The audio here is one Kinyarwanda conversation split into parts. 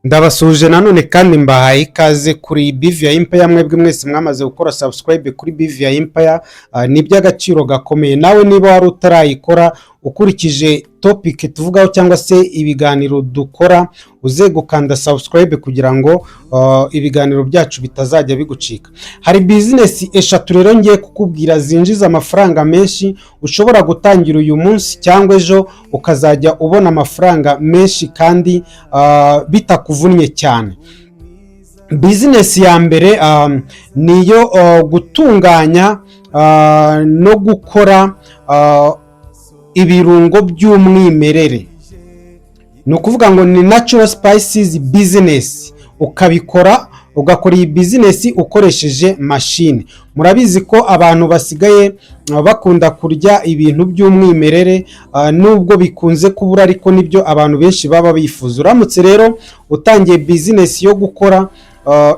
Ndabasuje nanone kandi mbahaye ikaze kuri BVI Empire. Mwebwe mwese mwamaze gukora subscribe kuri BVI Empire, ni by'agaciro gakomeye. Nawe niba wari utarayikora ukurikije topic tuvugaho cyangwa se ibiganiro dukora, uze gukanda subscribe kugira ngo ibiganiro byacu bitazajya bigucika. Hari business eshatu rero ngiye kukubwira zinjiza amafaranga menshi, ushobora gutangira uyu munsi cyangwa ejo ukazajya ubona amafaranga menshi kandi bitakuvunnye cyane. Business ya mbere niyo gutunganya no gukora ibirungo by'umwimerere. Ni ukuvuga ngo ni natural spices business. Ugakora iyi business ukoresheje machine. Murabizi ko abantu basigaye bakunda kurya ibintu by'umwimerere, nubwo bikunze kubura ariko nibyo abantu benshi baba bifuza. Uramutse rero utangiye business yo gukora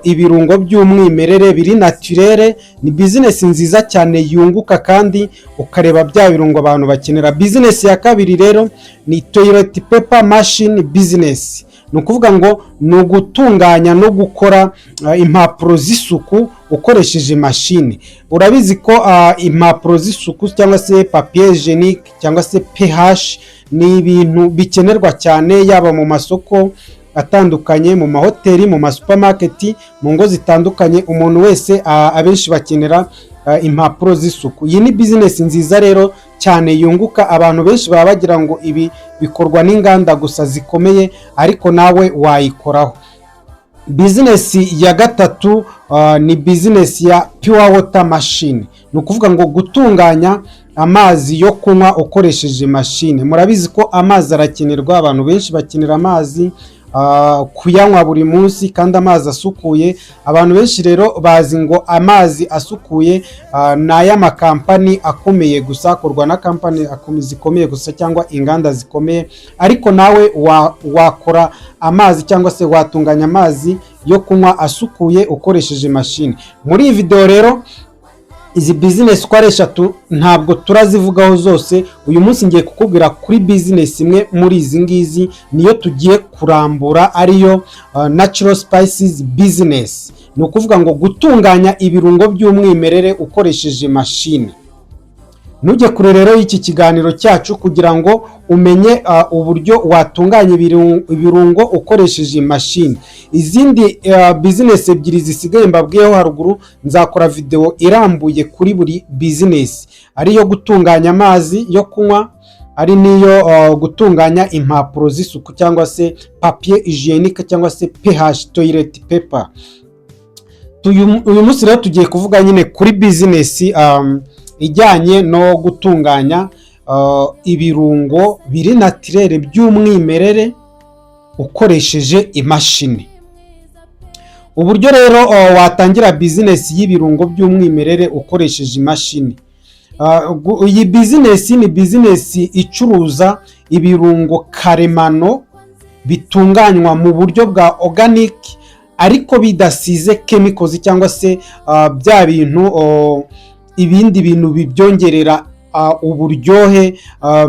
ibirungo by'umwimerere biri naturere, ni business nziza cyane yunguka kandi ukareba bya birungo abantu bakenera. Business ya kabiri rero ni toilet paper machine business. Ni ukuvuga ngo ni ugutunganya no gukora impapuro z'isuku ukoresheje machine. Urabizi ko impapuro z'isuku cyangwa se papier hygienique cyangwa se PH ni ibintu bikenerwa cyane, yaba mu masoko atandukanye, mu mahoteli, mu masupermarket, mu ngo zitandukanye. Umuntu wese abenshi bakenera impapuro z'isuku. Iyi ni business nziza rero cyane yunguka. Abantu benshi baba bagira ngo ibi bikorwa n'inganda gusa zikomeye, ariko nawe wayikoraho. Business ya gatatu ni business ya pure water machine. Ni ukuvuga ngo gutunganya amazi yo kunywa ukoresheje machine. Murabizi ko amazi arakenerwa, abantu benshi bakenera amazi kuyanywa buri munsi kandi amazi asukuye. Abantu benshi rero bazi ngo amazi asukuye n'aya makampani akomeye gusa, akorwa na kampani zikomeye gusa cyangwa inganda zikomeye, ariko nawe wakora amazi cyangwa se watunganya amazi yo kunywa asukuye ukoresheje machine. Muri iyi video rero izi business uko ari eshatu ntabwo turazivugaho zose. Uyu munsi ngiye kukubwira kuri business imwe muri izi ngizi, niyo tugiye kurambura, ariyo natural spices business. Ni ukuvuga ngo gutunganya ibirungo by'umwimerere ukoresheje machine. Nujye kure rero y'iki kiganiro cyacu kugira ngo umenye uburyo watunganya ibirungo ukoresheje machine. Izindi business ebyiri zisigaye mbabwiyeho haruguru, nzakora video irambuye kuri buri business, ariyo gutunganya amazi yo kunywa, ari niyo gutunganya impapuro z'isuku cyangwa se papier hygienique cyangwa se PH toilet paper. Uyu munsi rero tugiye kuvuga nyine kuri business ijyanye no gutunganya ibirungo biri naturere by'umwimerere ukoresheje imashini. Uburyo rero watangira business y'ibirungo by'umwimerere ukoresheje imashini. Iyi business ni business icuruza ibirungo karemano bitunganywa mu buryo bwa organic, ariko bidasize chemicals cyangwa se bya bintu ibindi bintu bibyongerera uburyohe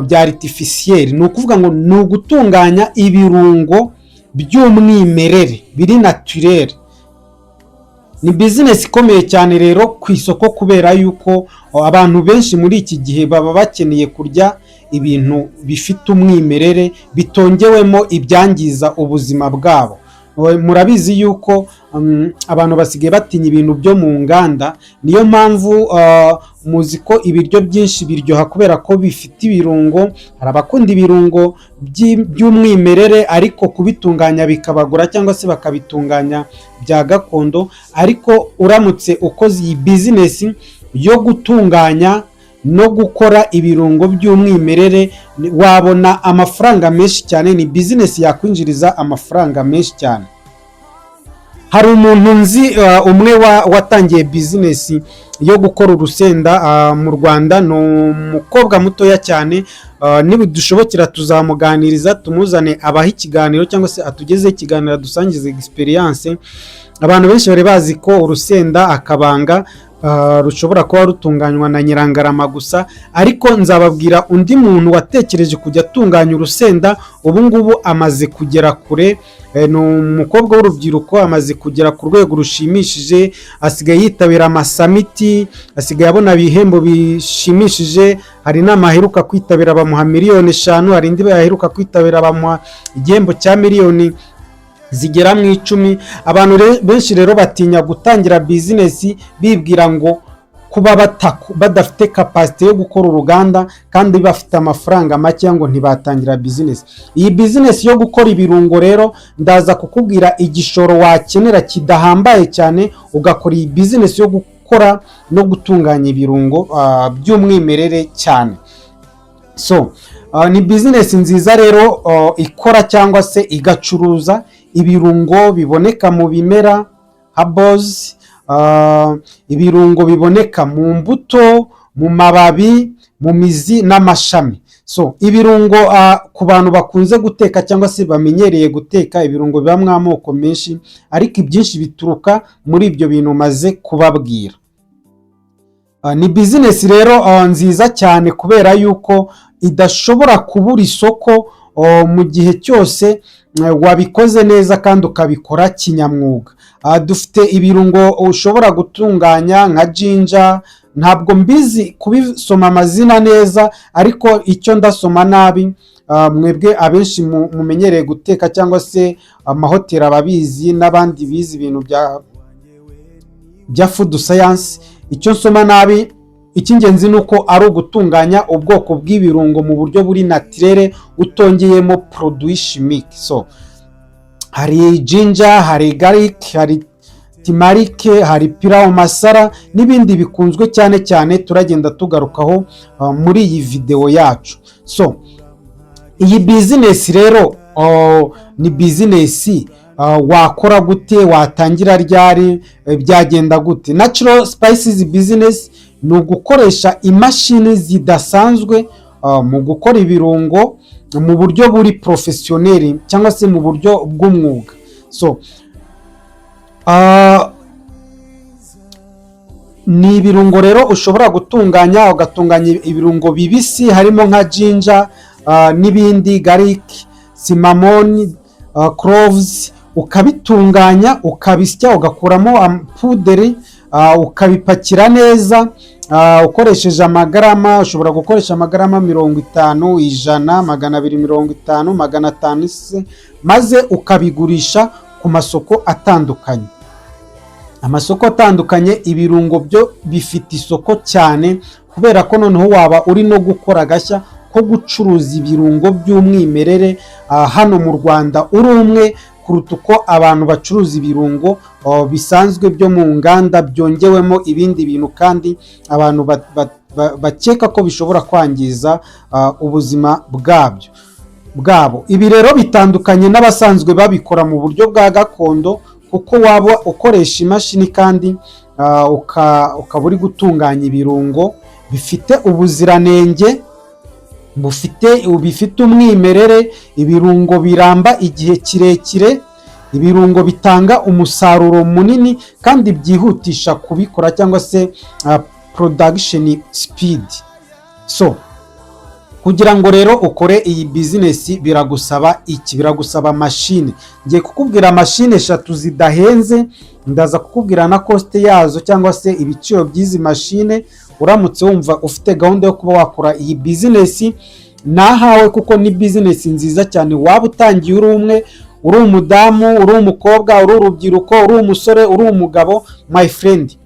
bya artificiel. Ni ukuvuga ngo ni ugutunganya ibirungo by'umwimerere biri naturel. Ni business ikomeye cyane rero ku isoko, kubera yuko abantu benshi muri iki gihe baba bakeneye kurya ibintu bifite umwimerere bitongewemo ibyangiza ubuzima bwabo. Murabizi yuko abantu basigaye batinya ibintu byo mu nganda, niyo mpamvu muzi ko ibiryo byinshi biryoha kubera ko bifite ibirungo. Hari abakunda ibirungo by'umwimerere ariko kubitunganya bikabagura cyangwa se bakabitunganya bya gakondo. Ariko uramutse ukoze iyi business yo gutunganya no gukora ibirungo by'umwimerere, wabona amafaranga menshi cyane. Ni business yakwinjiriza amafaranga menshi cyane. Hari umuntu nzi umwe watangiye business yo gukora urusenda mu Rwanda. Ni umukobwa mutoya cyane, niba dushobokera tuzamuganiriza, tumuzane abaha ikiganiro cyangwa se atugeze ikiganiro dusangize experience. Abantu benshi bari bazi ko urusenda akabanga rushobora kuba rutunganywa na Nyirangarama gusa, ariko nzababwira undi muntu watekereje kujya atunganya urusenda, ubu ngubu amaze kugera kure. Ni umukobwa w'urubyiruko, amaze kugera ku rwego rushimishije, asigaye yitabira amasamiti, asigaye abona ibihembo bishimishije. Hari inama aheruka kwitabira bamuha miliyoni 5, hari indi aheruka kwitabira bamuha igihembo cya miliyoni zigera mu 10. Abantu benshi rero batinya gutangira bizinesi bibwira ngo kuba badafite kapasite yo gukora uruganda kandi bafite amafaranga make ngo ntibatangira bizinesi. Iyi bizinesi yo gukora ibirungo rero ndaza kukubwira igishoro wakenera kidahambaye cyane ugakora iyi bizinesi yo gukora no gutunganya ibirungo by'umwimerere cyane. Ni bizinesi nziza rero ikora cyangwa se igacuruza ibirungo biboneka mu bimera herbs, ibirungo biboneka mu mbuto, mu mababi, mu mizi n'amashami. Ibirungo ku bantu bakunze guteka cyangwa se bamenyereye guteka, ibirungo bibamo amoko menshi, ariko ibyinshi bituruka muri ibyo bintu maze kubabwira. Ni bizinesi rero nziza cyane kubera yuko idashobora kubura isoko mu gihe cyose wabikoze neza kandi ukabikora kinyamwuga. Dufite ibirungo ushobora gutunganya nka jinja, ntabwo mbizi kubisoma amazina neza, ariko icyo ndasoma nabi, mwebwe abenshi mumenyereye guteka cyangwa se amahoteli ababizi n'abandi bizi ibintu bya food science, icyo nsoma nabi icy'ingenzi ni uko ari ugutunganya ubwoko bw'ibirungo mu buryo buri naturere utongeyemo produit chimique. Hari ginger, hari garlic, hari turmeric, hari pilau masala n'ibindi bikunzwe cyane cyane turagenda tugarukaho muri iyi video yacu. Iyi business rero ni business wakora gute, watangira ryari, byagenda gute? Natural spices business ni ugukoresha imashini zidasanzwe mu gukora ibirungo mu buryo buri professionnel cyangwa se mu buryo bw'umwuga. Ni ibirungo rero ushobora gutunganya, ugatunganya ibirungo bibisi harimo nka ginger n'ibindi, garlic, cinnamon, cloves, ukabitunganya, ukabisya, ugakuramo puderi, ukabipakira neza ukoresheje amagarama. Ushobora gukoresha amagarama 50, 100, 250, 500, maze ukabigurisha ku masoko atandukanye. Amasoko atandukanye ibirungo byo bifite isoko cyane, kubera ko noneho waba uri no gukora gashya ko gucuruza ibirungo by'umwimerere hano mu Rwanda uri umwe, kuruta uko abantu bacuruza ibirungo bisanzwe byo mu nganda byongewemo ibindi bintu kandi abantu bakeka ko bishobora kwangiza ubuzima bwabo. Ibi rero bitandukanye n'abasanzwe babikora mu buryo bwa gakondo, kuko waba ukoresha imashini kandi ukaba uri gutunganya ibirungo bifite ubuziranenge, bifite umwimerere, ibirungo biramba igihe kirekire, ibirungo bitanga umusaruro munini kandi byihutisha kubikora cyangwa se production speed. Kugira ngo rero ukore iyi business biragusaba iki? Biragusaba machine. Ngiye kukubwira machine 3 zidahenze, ndaza kukubwira na cost yazo cyangwa se ibiciro by'izi machine. Uramutse wumva ufite gahunda yo kuba wakora iyi business nahawe, kuko ni business nziza cyane. Waba utangiye uri umwe, uri umudamu, uri umukobwa, uri urubyiruko, uri umusore, uri umugabo, my friend,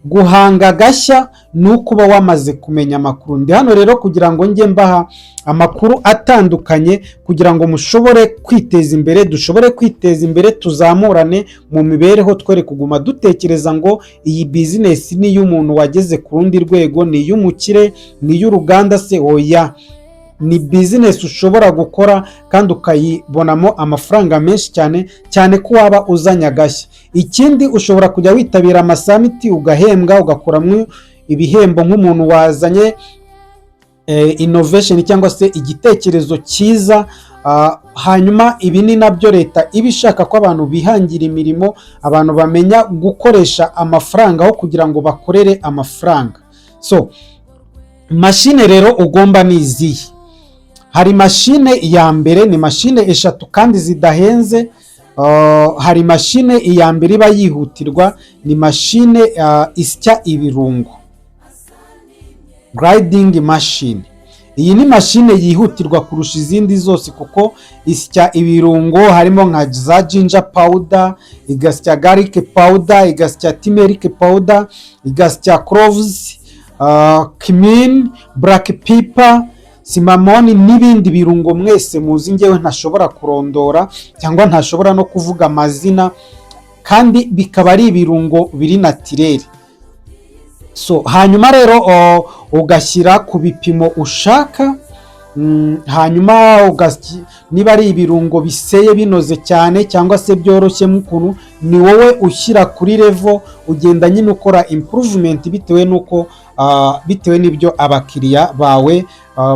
guhanga gashya ni ukuba wamaze kumenya amakuru. Ndi hano rero kugira ngo njye mbaha amakuru atandukanye kugira ngo mushobore kwiteza imbere, dushobore kwiteza imbere, tuzamurane mu mibereho, twere kuguma dutekereza ngo iyi business ni y'umuntu wageze ku rundi rwego, ni y'umukire, ni y'uruganda se. Oya, ni business ushobora gukora kandi ukayibonamo amafaranga menshi cyane cyane ko waba uzanya gashya. Ikindi, ushobora kujya witabira amasamiti ugahembwa, ugakuramo ibihembo nk'umuntu wazanye innovation cyangwa se igitekerezo cyiza hanyuma ibi ni nabyo leta iba ishaka ko abantu bihangira imirimo, abantu bamenya gukoresha amafaranga aho kugira ngo bakorere amafaranga. So mashine rero ugomba ni izihe? Hari mashine ya mbere, ni mashine eshatu kandi zidahenze. Hari mashine iya mbere iba yihutirwa, ni mashine isya ibirungo, grinding machine. Iyi ni mashine yihutirwa kurusha izindi zose kuko isya ibirungo, harimo nka za ginger powder, igasya garlic powder, igasya turmeric powder, igasya cloves, cumin, black pepper, cinnamon n'ibindi birungo mwese muzi ngewe ntashobora kurondora cyangwa ntashobora no kuvuga amazina, kandi bikaba ari ibirungo biri naturel. So hanyuma rero ugashyira ku bipimo ushaka, hanyuma niba ari ibirungo biseye binoze cyane cyangwa se byoroshye mukuntu, ni wowe ushyira kuri level, ugenda nyine ukora improvement bitewe n'ibyo abakiriya bawe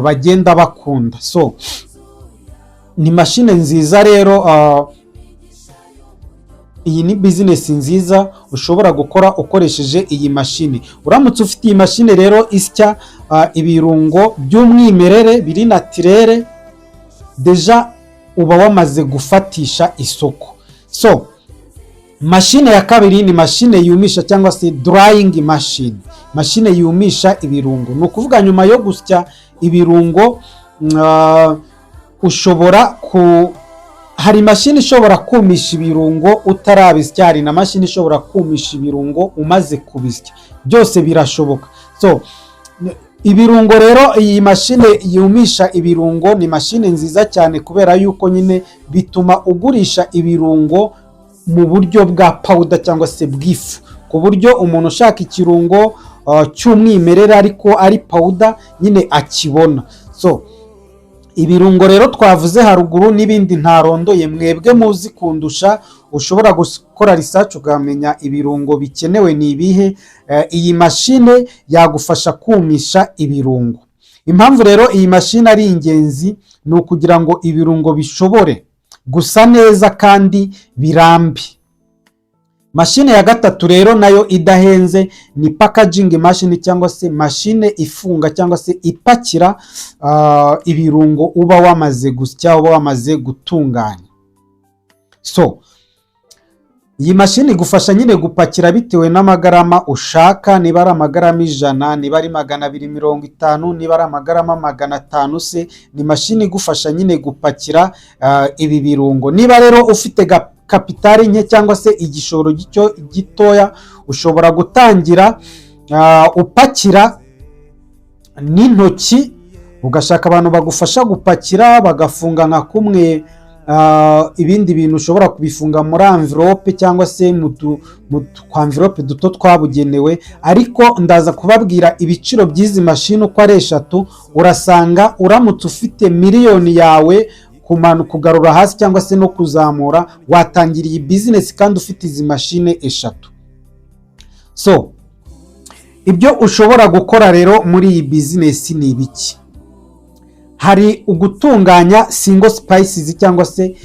bagenda bakunda. So ni mashine nziza rero, iyi ni business nziza ushobora gukora ukoresheje iyi mashine. Uramutse ufite iyi mashine rero isya ibirungo by'umwimerere biri naturel, deja uba wamaze gufatisha isoko. So mashine ya kabiri ni mashine yumisha cyangwa se drying machine, mashine yumisha ibirungo. Ni ukuvuga nyuma yo gusya ibirungo hari mashine ishobora kumisha ibirungo utarabisya, hari na mashine ishobora kumisha ibirungo umaze kubisya, byose birashoboka. So ibirungo rero, iyi mashine yumisha ibirungo ni mashine nziza cyane kubera yuko nyine bituma ugurisha ibirungo mu buryo bwa powder cyangwa se bw'ifu, ku buryo umuntu ushaka ikirungo cy'umwimerere ariko ari powder nyine akibona. So ibirungo rero twavuze haruguru n'ibindi ntarondoye, mwebwe muzi kundusha, ushobora gukora research ukamenya ibirungo bikenewe ni ibihe. Iyi mashine yagufasha kumisha ibirungo. Impamvu rero iyi mashine ari ingenzi ni ukugira ngo ibirungo bishobore gusa neza kandi birambi. Mashine ya gatatu rero nayo idahenze ni packaging machine cyangwa se mashine ifunga cyangwa se ipakira ibirungo uba wamaze gusya, uba wamaze gutunganya. So iyi mashine igufasha nyine gupakira bitewe n'amagarama ushaka, niba ari amagarama 100, niba ari 250, niba ari amagarama 500 se, ni mashine igufasha nyine gupakira ibi birungo. Niba rero ufite kapitali nke cyangwa se igishoro gitoya, ushobora gutangira upakira n'intoki, ugashaka abantu bagufasha gupakira, bagafunga nka kumwe ibindi bintu ushobora kubifunga muri envelope cyangwa se mu envelope duto twabugenewe. Ariko ndaza kubabwira ibiciro by'izi mashine uko ari eshatu. Urasanga uramutse ufite miliyoni yawe kugarura hasi cyangwa se no kuzamura, watangira iyi business kandi ufite izi mashine eshatu. So ibyo ushobora gukora rero muri iyi business ni ibiki? Hari ugutunganya single spices cyangwa se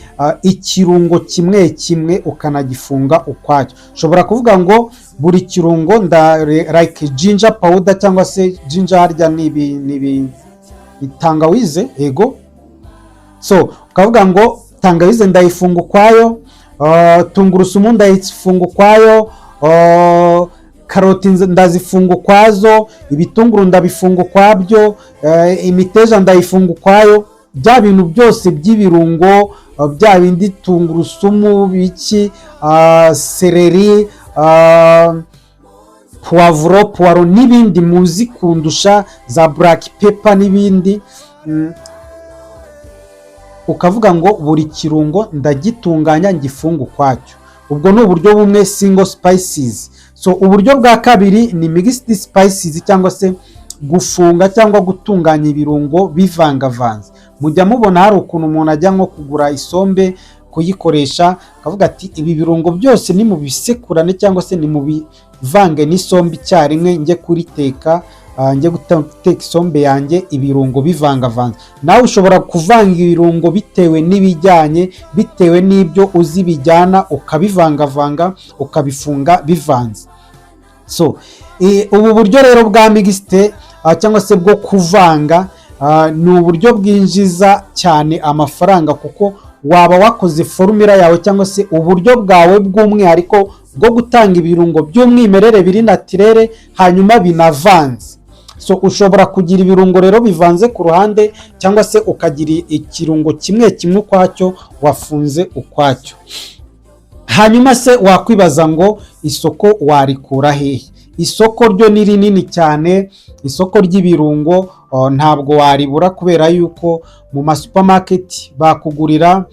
ikirungo kimwe kimwe ukanagifunga ukwacyo. Ushobora kuvuga ngo buri kirungo like ginger powder cyangwa se ginger harya ni tangawize, ego. So ukavuga ngo tangawize ndayifunga ukwayo, tungurusumu ndayifunga ukwayo, karoti ndazifunga ukwazo, ibitunguru ndabifunga ukwabyo, imiteja ndayifunga ukwayo. Bya bintu byose by'ibirungo, bya bindi tungurusumu biki, seleri, puwaro n'ibindi muzi kundusha, za black pepper n'ibindi, ukavuga ngo buri kirungo ndagitunganya ngifunga ukwacyo. Ubwo ni uburyo bumwe, single spices. So uburyo bwa kabiri ni mixed spices cyangwa se gufunga cyangwa gutunganya ibirungo bivangavanze. Mujya mubona hari ukuntu umuntu ajya nko kugura isombe kuyikoresha, akavuga ati ibi birungo byose ni mu bisekurane cyangwa se ni mu bivange n'isombe icyarimwe njye kuriteka njye guteka isombe yanjye ibirungo bivangavanze. Nawe ushobora kuvanga ibirungo bitewe n'ibijyanye, bitewe n'ibyo uzi bijyana, ukabivangavanga ukabifunga bivanze. So ubu buryo rero bwa mixte cyangwa se bwo kuvanga ni uburyo bwinjiza cyane amafaranga, kuko waba wakoze formula yawe cyangwa se uburyo bwawe bw'umwihariko bwo gutanga ibirungo by'umwimerere biri naturere hanyuma binavanze. So ushobora kugira ibirungo rero bivanze ku ruhande, cyangwa se ukagira ikirungo kimwe kimwe ukwacyo wafunze ukwacyo. Hanyuma se wakwibaza ngo isoko warikura hehe? Isoko ryo ni rinini cyane, isoko ry'ibirungo ntabwo waribura, kubera yuko mu ma supermarket bakugurira,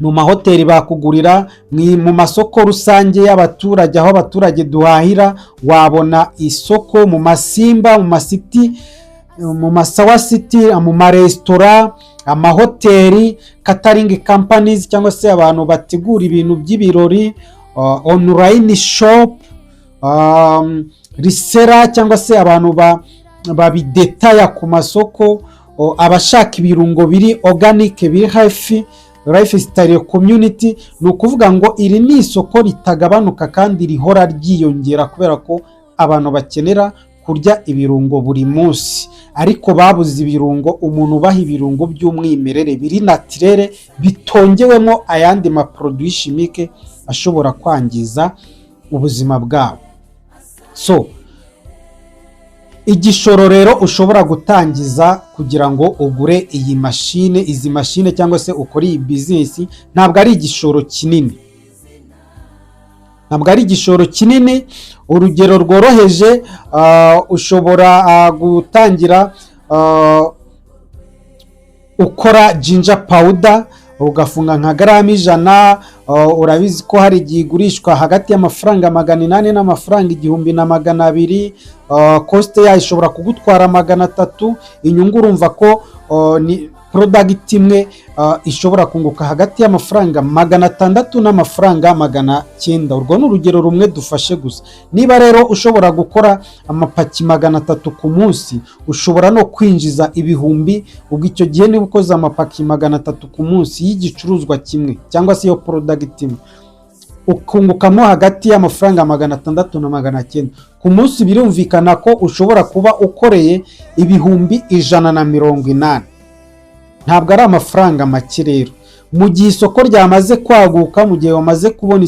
mu mahoteli bakugurira, mu masoko rusange y'abaturage aho abaturage duhahira wabona isoko, mu masimba, mu masiti, mu masawa city, mu maresitora, amahoteli, catering companies cyangwa se abantu bategura ibintu by'ibirori, online shop, reseller cyangwa se abantu babidetaya ku masoko, abashaka ibirungo biri organic, biri hafi lifestyle community. Ni ukuvuga ngo iri ni isoko ritagabanuka kandi rihora ryiyongera, kubera ko abantu bakenera kurya ibirungo buri munsi, ariko babuze ibirungo, umuntu ubaha ibirungo by'umwimerere biri naturere bitongewemo ayandi ma produits chimiques ashobora kwangiza ubuzima bwabo. So igishoro rero ushobora gutangiza kugira ngo ugure iyi mashine, izi mashine cyangwa se ukore iyi business, ntabwo ari igishoro kinini, ntabwo ari igishoro kinini. Urugero rworoheje, ushobora gutangira ukora ginger powder, ugafunga nka grams 100. Urabizi ko hari igihe igurishwa hagati y'amafaranga 800 n'amafaranga 1200. Cost yayo ishobora kugutwara 300. Inyungu urumva ko ni product imwe ishobora kunguka hagati y'amafaranga 600 n'amafaranga 900. Urwo ni urugero rumwe dufashe gusa. Niba rero ushobora gukora amapaki 300 ku munsi, ushobora no kwinjiza ibihumbi. Ubwo icyo gihe niba ukoze amapaki 300 ku munsi y'igicuruzwa kimwe cyangwa se yo product imwe, ukungukamo hagati y'amafaranga 600 na 900 ku munsi. Birumvikana ko ushobora kuba ukoreye ibihumbi 180. Ntabwo ari amafaranga make rero. Mu gihe isoko ryamaze kwaguka, mu gihe wamaze kubona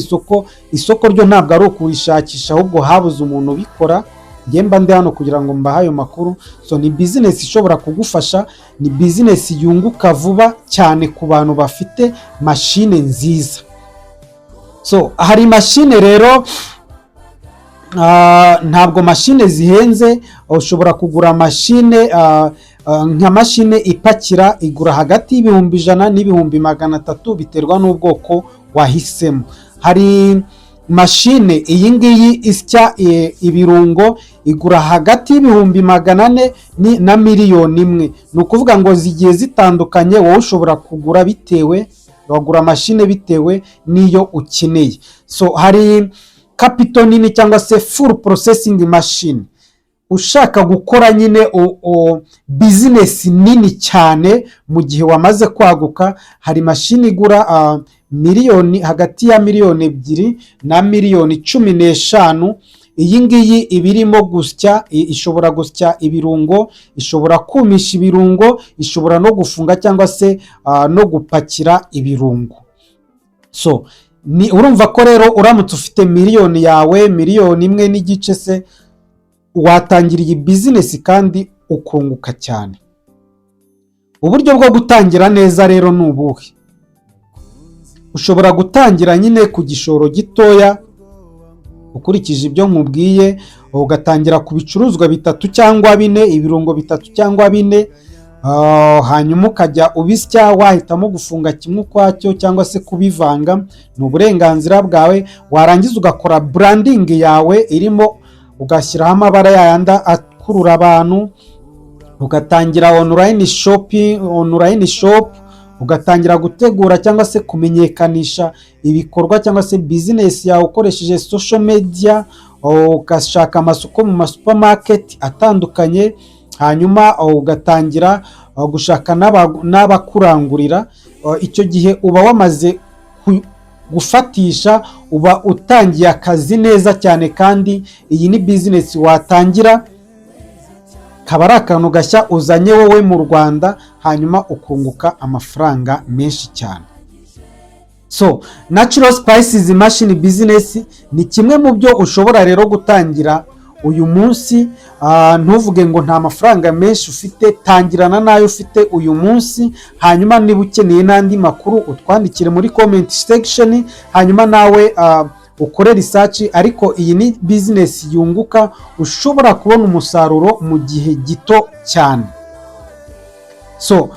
isoko ryo ntabwo ari ukurishakisha, ahubwo habuze umuntu ubikora. Ngemba ndi hano kugira ngo mbahe ayo makuru. So ni business ishobora kugufasha, ni business yunguka vuba cyane ku bantu bafite machine nziza. So hari machine rero, ntabwo machine zihenze. Ushobora kugura machine nka machine ipakira, igura hagati y'ibihumbi 100 n'ibihumbi 300 biterwa n'ubwoko wahisemo. Hari machine iyi ngiyi isya ibirungo, igura hagati y'ibihumbi 400 na 1,000,000. Ni ukuvuga ngo zigiye zitandukanye, wowe ushobora kugura bitewe, wagura machine bitewe n'iyo ukeneye. So hari capital nini cyangwa se full processing machine. Ushaka gukora nyine business nini cyane mu gihe wamaze kwaguka, hari machine igura miliyoni, hagati ya 2,000,000 na 15,000,000. Iyi ngiyi ibirimo gusya, ishobora gusya ibirungo, ishobora kumisha ibirungo, ishobora no gufunga cyangwa se no gupakira ibirungo. So urumva ko rero uramutse ufite miliyoni yawe, 1,000,000 n'igice se, watangira iyi business kandi ukunguka cyane. Uburyo bwo gutangira neza rero ni ubuhe? Ushobora gutangira nyine ku gishoro gitoya, ukurikije ibyo nkubwiye, ugatangira ku bicuruzwa 3 cyangwa 4, ibirungo 3 cyangwa 4. Hanyuma ukajya ubisya, wahitamo gufunga kimwe ukwacyo cyangwa se kubivanga, ni uburenganzira bwawe. Warangiza ugakora branding yawe irimo, ugashyiraho amabara yayanda akurura abantu, ugatangira online shop, ugatangira gutegura cyangwa se kumenyekanisha ibikorwa cyangwa se business yawe ukoresheje social media, ugashaka amasoko mu masupamaketi atandukanye, hanyuma ugatangira gushaka n'abakurangurira. Icyo gihe uba wamaze gufatisha, uba utangiye akazi neza cyane, kandi iyi ni bizinesi watangira, kaba ari akantu gashya uzanye wowe mu Rwanda, hanyuma ukunguka amafaranga menshi cyane. So natural spices machine business ni kimwe mu byo ushobora rero gutangira uyu munsi. Ntuvuge ngo nta mafaranga menshi ufite, tangirana nayo ufite uyu munsi, hanyuma niba ukeneye n'andi makuru utwandikire muri comment section, hanyuma nawe ukore research. Ariko iyi ni business yunguka, ushobora kubona umusaruro mu gihe gito cyane. So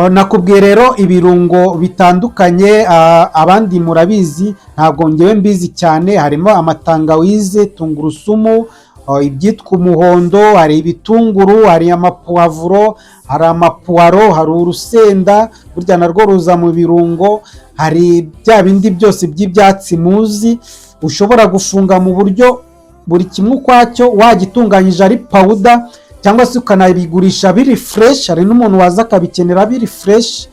nakubwiye rero ibirungo bitandukanye, abandi murabizi, ntabwo ngewe mbizi cyane. Harimo amatangawize, tungurusumu, ibyitwa umuhondo, hari ibitunguru, hari amapuwavuro, hari amapuwaro, hari urusenda, burya narwo ruza mu birungo, hari bya bindi byose by'ibyatsi muzi, ushobora gufunga mu buryo buri kimwe ukwacyo, wagitunganyije ari powder, cyangwa se ukanabigurisha biri fresh. Hari n'umuntu waza akabikenera biri fresh,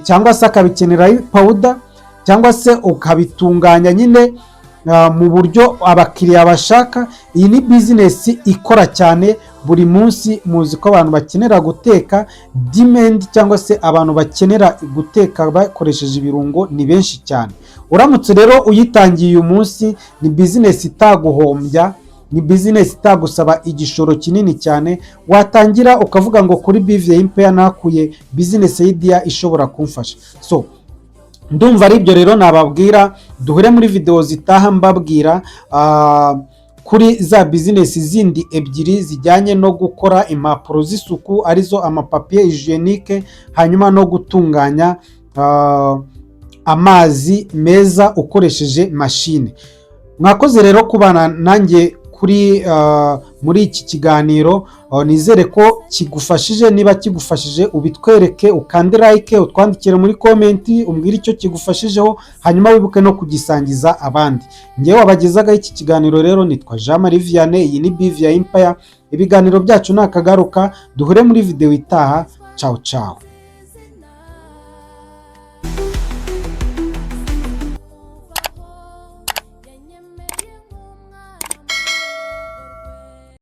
cyangwa se akabikenera ari powder, cyangwa se ukabitunganya nyine mu buryo abakiriya bashaka. Iyi ni business ikora cyane buri munsi. Muzi ko abantu bakenera guteka, demand cyangwa se abantu bakenera guteka bakoresheje ibirungo ni benshi cyane. Uramutse rero uyitangiye uyu munsi, ni business itaguhombya, ni business itagusaba igishoro kinini cyane. Watangira ukavuga ngo kuri BVA Empire nakuye business idea ishobora kumfasha. So ndumva ari ibyo rero nababwira. Duhure muri video zitaha mbabwira kuri za business zindi ebyiri zijyanye no gukora impapuro z'isuku, arizo amapapier hygienique, hanyuma no gutunganya amazi meza ukoresheje machine. Mwakoze rero kubana nanjye muri iki kiganiro. Nizere ko kigufashije. Niba kigufashije ubitwereke, ukande like, utwandikire muri comment, umbwire icyo kigufashijeho, hanyuma wibuke no kugisangiza abandi. Ngewe wabagezaga iki kiganiro rero nitwa Jean Marie Vianney. Iyi ni BVA Empire. Ibiganiro byacu nakagaruka. Duhure muri video itaha. Ciao ciao.